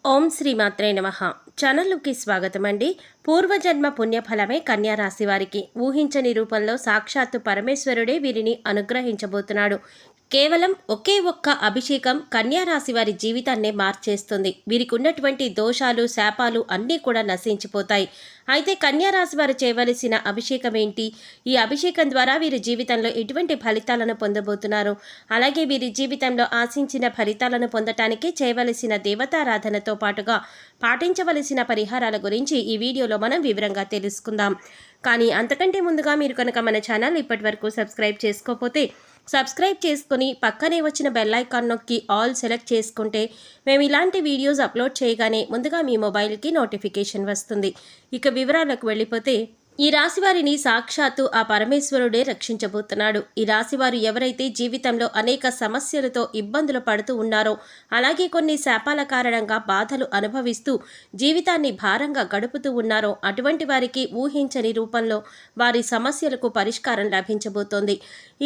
ఓం శ్రీ మాత్రే నమః. ఛానల్కి స్వాగతం అండి. పూర్వజన్మ పుణ్యఫలమే కన్యా రాశి వారికి ఊహించని రూపంలో సాక్షాత్తు పరమేశ్వరుడే వీరిని అనుగ్రహించబోతున్నాడు. కేవలం ఒకే ఒక్క అభిషేకం కన్యా రాశి వారి జీవితాన్నే మార్చేస్తుంది. వీరికి ఉన్నటువంటి దోషాలు శాపాలు అన్నీ కూడా నశించిపోతాయి. అయితే కన్యా రాశి వారు చేయవలసిన అభిషేకం ఏంటి? ఈ అభిషేకం ద్వారా వీరి జీవితంలో ఎటువంటి ఫలితాలను పొందబోతున్నారు? అలాగే వీరి జీవితంలో ఆశించిన ఫలితాలను పొందటానికి చేయవలసిన దేవతారాధనతో పాటుగా పాటించవలసిన పరిహారాల గురించి ఈ వీడియోలో మనం వివరంగా తెలుసుకుందాం. కానీ అంతకంటే ముందుగా మీరు కనుక మన ఛానల్ ఇప్పటి వరకు సబ్స్క్రైబ్ చేసుకోకపోతే సబ్స్క్రైబ్ చేసుకుని పక్కనే వచ్చిన బెల్ ఐకాన్ నొక్కి ఆల్ సెలెక్ట్ చేసుకుంటే మేము ఇలాంటి వీడియోస్ అప్లోడ్ చేయగానే ముందుగా మీ మొబైల్కి నోటిఫికేషన్ వస్తుంది. ఇక వివరాలకు వెళ్ళిపోతే ఈ రాశివారిని సాక్షాత్తు ఆ పరమేశ్వరుడే రక్షించబోతున్నాడు. ఈ రాశివారు ఎవరైతే జీవితంలో అనేక సమస్యలతో ఇబ్బందులు పడుతూ ఉన్నారో, అలాగే కొన్ని శాపాల కారణంగా బాధలు అనుభవిస్తూ జీవితాన్ని భారంగా గడుపుతూ ఉన్నారో అటువంటి వారికి ఊహించని రూపంలో వారి సమస్యలకు పరిష్కారం లభించబోతోంది.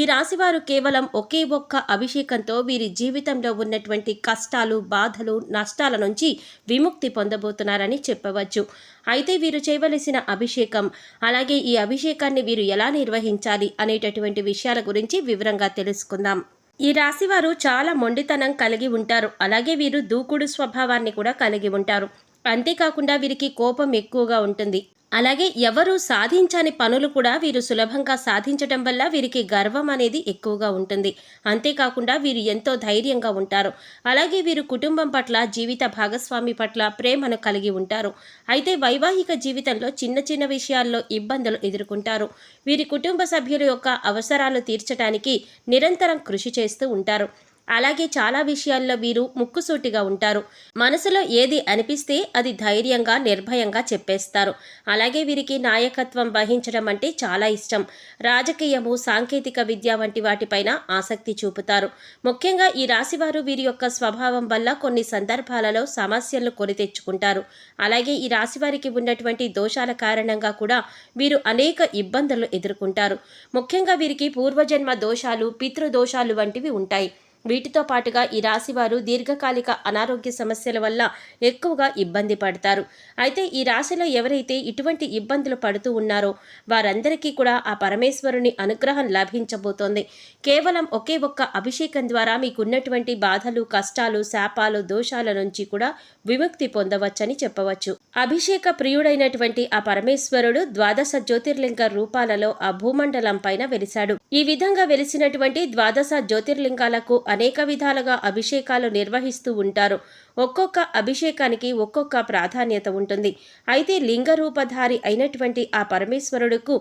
ఈ రాశివారు కేవలం ఒకే ఒక్క అభిషేకంతో వీరి జీవితంలో ఉన్నటువంటి కష్టాలు, బాధలు, నష్టాల నుంచి విముక్తి పొందబోతున్నారని చెప్పవచ్చు. అయితే వీరు చేయవలసిన అభిషేకం, అలాగే ఈ అభిషేకాన్ని వీరు ఎలా నిర్వహించాలి అనేటటువంటి విషయాల గురించి వివరంగా తెలుసుకుందాం. ఈ రాశివారు చాలా మొండితనం కలిగి ఉంటారు. అలాగే వీరు దూకుడు స్వభావాన్ని కూడా కలిగి ఉంటారు. అంతేకాకుండా వీరికి కోపం ఎక్కువగా ఉంటుంది. అలాగే ఎవరు సాధించని పనులు కూడా వీరు సులభంగా సాధించడం వల్ల వీరికి గర్వం అనేది ఎక్కువగా ఉంటుంది. అంతేకాకుండా వీరు ఎంతో ధైర్యంగా ఉంటారు. అలాగే వీరు కుటుంబం పట్ల, జీవిత భాగస్వామి పట్ల ప్రేమను కలిగి ఉంటారు. అయితే వైవాహిక జీవితంలో చిన్న చిన్న విషయాల్లో ఇబ్బందులు ఎదుర్కొంటారు. వీరి కుటుంబ సభ్యుల యొక్క అవసరాలు తీర్చడానికి నిరంతరం కృషి చేస్తూ ఉంటారు. అలాగే చాలా విషయాల్లో వీరు ముక్కుసూటిగా ఉంటారు. మనసులో ఏది అనిపిస్తే అది ధైర్యంగా, నిర్భయంగా చెప్పేస్తారు. అలాగే వీరికి నాయకత్వం వహించడం అంటే చాలా ఇష్టం. రాజకీయము, సాంకేతిక విద్య వంటి వాటిపైన ఆసక్తి చూపుతారు. ముఖ్యంగా ఈ రాశివారు వీరి యొక్క స్వభావం వల్ల కొన్ని సందర్భాలలో సమస్యలను కొని తెచ్చుకుంటారు. అలాగే ఈ రాశివారికి ఉన్నటువంటి దోషాల కారణంగా కూడా వీరు అనేక ఇబ్బందులు ఎదుర్కొంటారు. ముఖ్యంగా వీరికి పూర్వజన్మ దోషాలు, పితృదోషాలు వంటివి ఉంటాయి. వీటితో పాటుగా ఈ రాశివారు దీర్ఘకాలిక అనారోగ్య సమస్యల వల్ల ఎక్కువగా ఇబ్బంది పడతారు. అయితే ఈ రాశిలో ఎవరైతే ఇటువంటి ఇబ్బందులు పడుతూ ఉన్నారో వారందరికీ కూడా ఆ పరమేశ్వరుని అనుగ్రహం లభించబోతోంది. కేవలం ఒకే ఒక్క అభిషేకం ద్వారా మీకున్నటువంటి బాధలు, కష్టాలు, శాపాలు, దోషాల నుంచి కూడా విముక్తి పొందవచ్చని చెప్పవచ్చు. అభిషేక ప్రియుడైనటువంటి ఆ పరమేశ్వరుడు ద్వాదశ జ్యోతిర్లింగ రూపాలలో ఆ భూమండలం పైన వెలిశాడు. ఈ విధంగా వెలిసినటువంటి ద్వాదశ జ్యోతిర్లింగాలకు అనేక విధాలుగా అభిషేకాలు నిర్వహిస్తూ ఉంటారు. ఒక్కొక్క అభిషేకానికి ఒక్కొక్క ప్రాధాన్యత ఉంటుంది. అయితే లింగ రూపధారి అయినటువంటి ఆ పరమేశ్వరుడుకు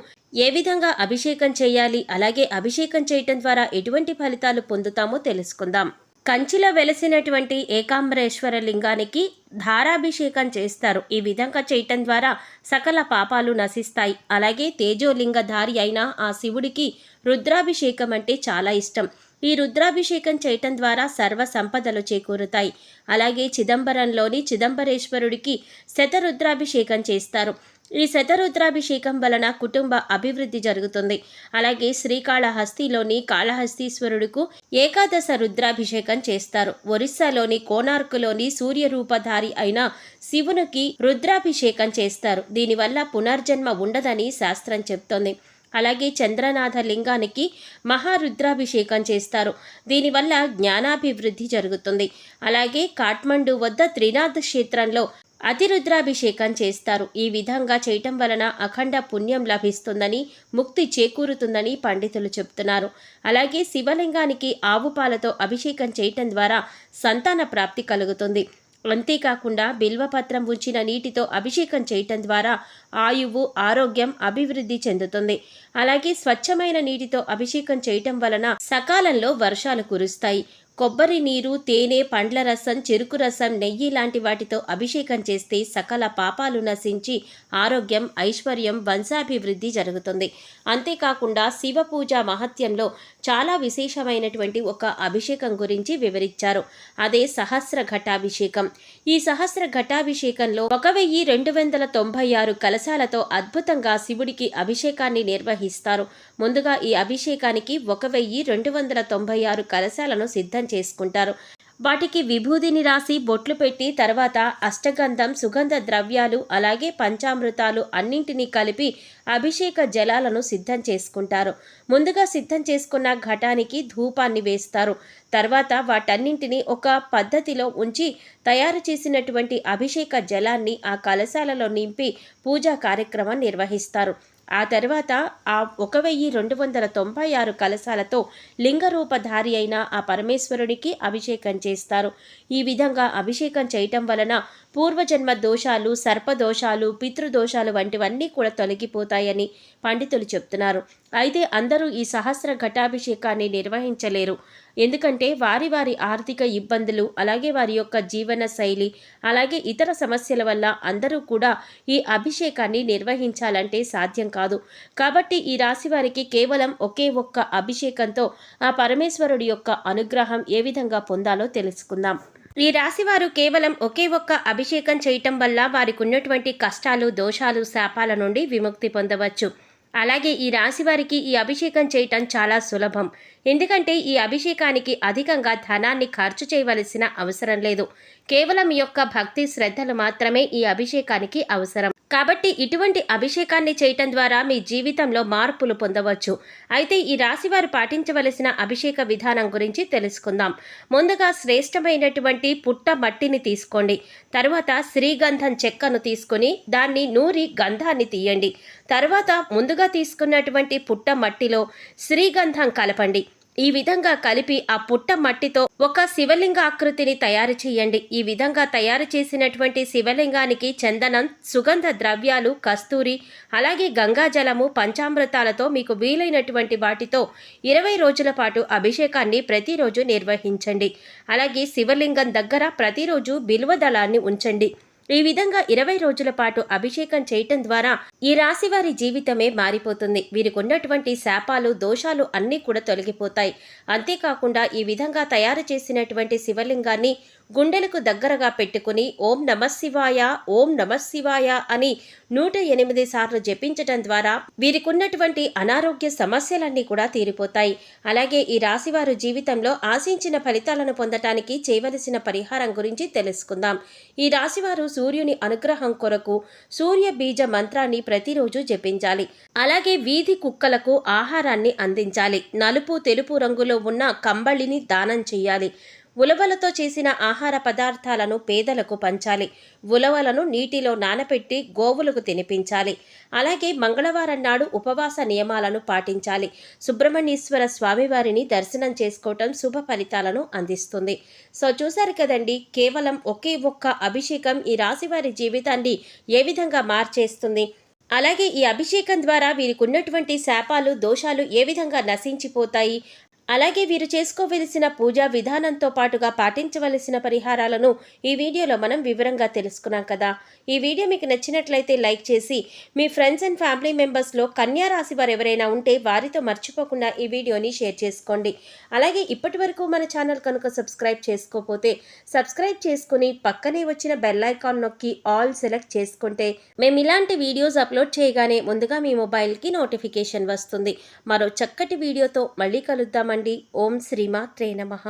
ఏ విధంగా అభిషేకం చేయాలి, అలాగే అభిషేకం చేయటం ద్వారా ఎటువంటి ఫలితాలు పొందుతామో తెలుసుకుందాం. కంచిలో వెలసినటువంటి ఏకాంబరేశ్వర లింగానికి ధారాభిషేకం చేస్తారు. ఈ విధంగా చేయటం ద్వారా సకల పాపాలు నశిస్తాయి. అలాగే తేజోలింగధారి అయిన ఆ శివుడికి రుద్రాభిషేకం అంటే చాలా ఇష్టం. ఈ రుద్రాభిషేకం చేయటం ద్వారా సర్వ సంపదలు చేకూరుతాయి. అలాగే చిదంబరంలోని చిదంబరేశ్వరుడికి శతరుద్రాభిషేకం చేస్తారు. ఈ శతరుద్రాభిషేకం వలన కుటుంబ అభివృద్ధి జరుగుతుంది. అలాగే శ్రీకాళహస్తిలోని కాళహస్తీశ్వరుడుకు ఏకాదశ రుద్రాభిషేకం చేస్తారు. ఒరిస్సాలోని కోనార్కులోని సూర్యరూపధారి అయిన శివునికి రుద్రాభిషేకం చేస్తారు. దీనివల్ల పునర్జన్మ ఉండదని శాస్త్రం చెప్తోంది. అలాగే చంద్రనాథ లింగానికి మహారుద్రాభిషేకం చేస్తారు. దీనివల్ల జ్ఞానాభివృద్ధి జరుగుతుంది. అలాగే కాఠ్మండు వద్ద త్రినాథ్ క్షేత్రంలో అతిరుద్రాభిషేకం చేస్తారు. ఈ విధంగా చేయటం వలన అఖండ పుణ్యం లభిస్తుందని, ముక్తి చేకూరుతుందని పండితులు చెప్తున్నారు. అలాగే శివలింగానికి ఆవు పాలతో అభిషేకం చేయటం ద్వారా సంతాన ప్రాప్తి కలుగుతుంది. అంతేకాకుండా బిల్వపత్రం ఉంచిన నీటితో అభిషేకం చేయటం ద్వారా ఆయువు, ఆరోగ్యం అభివృద్ధి చెందుతుంది. అలాగే స్వచ్ఛమైన నీటితో అభిషేకం చేయటం వలన సకాలంలో వర్షాలు కురుస్తాయి. కొబ్బరి నీరు, తేనె, పండ్ల రసం, చెరుకు రసం, నెయ్యి లాంటి వాటితో అభిషేకం చేస్తే సకల పాపాలు నశించి ఆరోగ్యం, ఐశ్వర్యం, వంశాభివృద్ధి జరుగుతుంది. అంతేకాకుండా శివ పూజ మహత్యంలో చాలా విశేషమైనటువంటి ఒక అభిషేకం గురించి వివరించారు. అదే సహస్ర ఘటాభిషేకం. ఈ సహస్ర ఘటాభిషేకంలో 1296 కలశాలతో అద్భుతంగా శివుడికి అభిషేకాన్ని నిర్వహిస్తారు. ముందుగా ఈ అభిషేకానికి 1296 కలశాలను సిద్ధం చేసుకుంటారు. వాటికి విభూదిని రాసి బొట్లు పెట్టి తర్వాత అష్టగంధం, సుగంధ ద్రవ్యాలు అలాగే పంచామృతాలు అన్నింటినీ కలిపి అభిషేక జలాలను సిద్ధం చేసుకుంటారు. ముందుగా సిద్ధం చేసుకున్న ఘటానికి ధూపాన్ని వేస్తారు. తర్వాత వాటన్నింటినీ ఒక పద్ధతిలో ఉంచి తయారు చేసినటువంటి అభిషేక జలాన్ని ఆ కలశాలలో నింపి పూజా కార్యక్రమం నిర్వహిస్తారు. ఆ తర్వాత ఆ 1296 కలశాలతో లింగరూపధారి అయిన ఆ పరమేశ్వరుడికి అభిషేకం చేస్తారు. ఈ విధంగా అభిషేకం చేయటం వలన పూర్వజన్మ దోషాలు, సర్పదోషాలు, పితృదోషాలు వంటివన్నీ కూడా తొలగిపోతాయని పండితులు చెప్తున్నారు. అయితే అందరూ ఈ సహస్ర ఘటాభిషేకాన్ని నిర్వహించలేరు. ఎందుకంటే వారి వారి ఆర్థిక ఇబ్బందులు, అలాగే వారి యొక్క జీవన శైలి, అలాగే ఇతర సమస్యల వల్ల అందరూ కూడా ఈ అభిషేకాన్ని నిర్వహించాలంటే సాధ్యం కాదు. కాబట్టి ఈ రాశి వారికి కేవలం ఒకే ఒక్క అభిషేకంతో ఆ పరమేశ్వరుడి యొక్క అనుగ్రహం ఏ విధంగా పొందాలో తెలుసుకుందాం. ఈ రాశివారు కేవలం ఒకే ఒక్క అభిషేకం చేయటం వల్ల వారికి ఉన్నటువంటి కష్టాలు, దోషాలు, శాపాల నుండి విముక్తి పొందవచ్చు. అలాగే ఈ రాశి వారికి ఈ అభిషేకం చేయటం చాలా సులభం. ఎందుకంటే ఈ అభిషేకానికి అధికంగా ధనాన్ని ఖర్చు చేయవలసిన అవసరం లేదు. కేవలం ఈ యొక్క భక్తి శ్రద్ధలు మాత్రమే ఈ అభిషేకానికి అవసరం. కాబట్టి ఇటువంటి అభిషేకాన్ని చేయటం ద్వారా మీ జీవితంలో మార్పులు పొందవచ్చు. అయితే ఈ రాశివారు పాటించవలసిన అభిషేక విధానం గురించి తెలుసుకుందాం. ముందుగా శ్రేష్టమైనటువంటి పుట్ట మట్టిని తీసుకోండి. తరువాత శ్రీగంధం చెక్కను తీసుకుని దాన్ని నూరి గంధాన్ని తీయండి. తర్వాత ముందుగా తీసుకున్నటువంటి పుట్ట మట్టిలో శ్రీగంధం కలపండి. ఈ విధంగా కలిపి ఆ పుట్ట మట్టితో ఒక శివలింగ ఆకృతిని తయారు చేయండి. ఈ విధంగా తయారు చేసినటువంటి శివలింగానికి చందనం, సుగంధ ద్రవ్యాలు, కస్తూరి, అలాగే గంగాజలము, పంచామృతాలతో మీకు వీలైనటువంటి వాటితో 20 రోజుల పాటు అభిషేకాన్ని ప్రతిరోజు నిర్వహించండి. అలాగే శివలింగం దగ్గర ప్రతిరోజు బిల్వదళాన్ని ఉంచండి. ఈ విధంగా 20 రోజుల పాటు అభిషేకం చేయటం ద్వారా ఈ రాశి వారి జీవితమే మారిపోతుంది. వీరికి ఉన్నటువంటి శాపాలు, దోషాలు అన్నీ కూడా తొలగిపోతాయి. అంతేకాకుండా ఈ విధంగా తయారు చేసినటువంటి శివలింగాన్ని గుండెలకు దగ్గరగా పెట్టుకుని ఓం నమఃశివాయ, ఓం నమఃశివాయ అని 108 సార్లు జపించటం ద్వారా వీరికున్నటువంటి అనారోగ్య సమస్యలన్నీ కూడా తీరిపోతాయి. అలాగే ఈ రాశివారు జీవితంలో ఆశించిన ఫలితాలను పొందటానికి చేయవలసిన పరిహారం గురించి తెలుసుకుందాం. ఈ రాశివారు సూర్యుని అనుగ్రహం కొరకు సూర్య బీజ మంత్రాన్ని ప్రతిరోజు జపించాలి. అలాగే వీధి కుక్కలకు ఆహారాన్ని అందించాలి. నలుపు, తెలుపు రంగులో ఉన్న కంబళిని దానం చేయాలి. ఉలవలతో చేసిన ఆహార పదార్థాలను పేదలకు పంచాలి. ఉలవలను నీటిలో నానబెట్టి గోవులకు తినిపించాలి. అలాగే మంగళవారం నాడు ఉపవాస నియమాలను పాటించాలి. సుబ్రహ్మణ్యేశ్వర స్వామివారిని దర్శనం చేసుకోవటం శుభ ఫలితాలను అందిస్తుంది. సో చూశారు కదండి, కేవలం ఒకే ఒక్క అభిషేకం ఈ రాశివారి జీవితాన్ని ఏ విధంగా మార్చేస్తుంది. అలాగే ఈ అభిషేకం ద్వారా వీరికి ఉన్నటువంటి శాపాలు, దోషాలు ఏ విధంగా నశించిపోతాయి. అలాగే వీరు చేసుకోవలసిన పూజా విధానంతో పాటుగా పాటించవలసిన పరిహారాలను ఈ వీడియోలో మనం వివరంగా తెలుసుకున్నాం కదా. ఈ వీడియో మీకు నచ్చినట్లయితే లైక్ చేసి మీ ఫ్రెండ్స్ అండ్ ఫ్యామిలీ మెంబర్స్లో కన్యా రాశి వారు ఎవరైనా ఉంటే వారితో మర్చిపోకుండా ఈ వీడియోని షేర్ చేసుకోండి. అలాగే ఇప్పటి వరకు మన ఛానల్ కనుక సబ్స్క్రైబ్ చేసుకోకపోతే సబ్స్క్రైబ్ చేసుకుని పక్కనే వచ్చిన బెల్ ఐకాన్ నొక్కి ఆల్ సెలెక్ట్ చేసుకుంటే మేము ఇలాంటి వీడియోస్ అప్లోడ్ చేయగానే ముందుగా మీ మొబైల్కి నోటిఫికేషన్ వస్తుంది. మరో చక్కటి వీడియోతో మళ్ళీ కలుద్దాం. ఓం శ్రీమాత్రే నమః.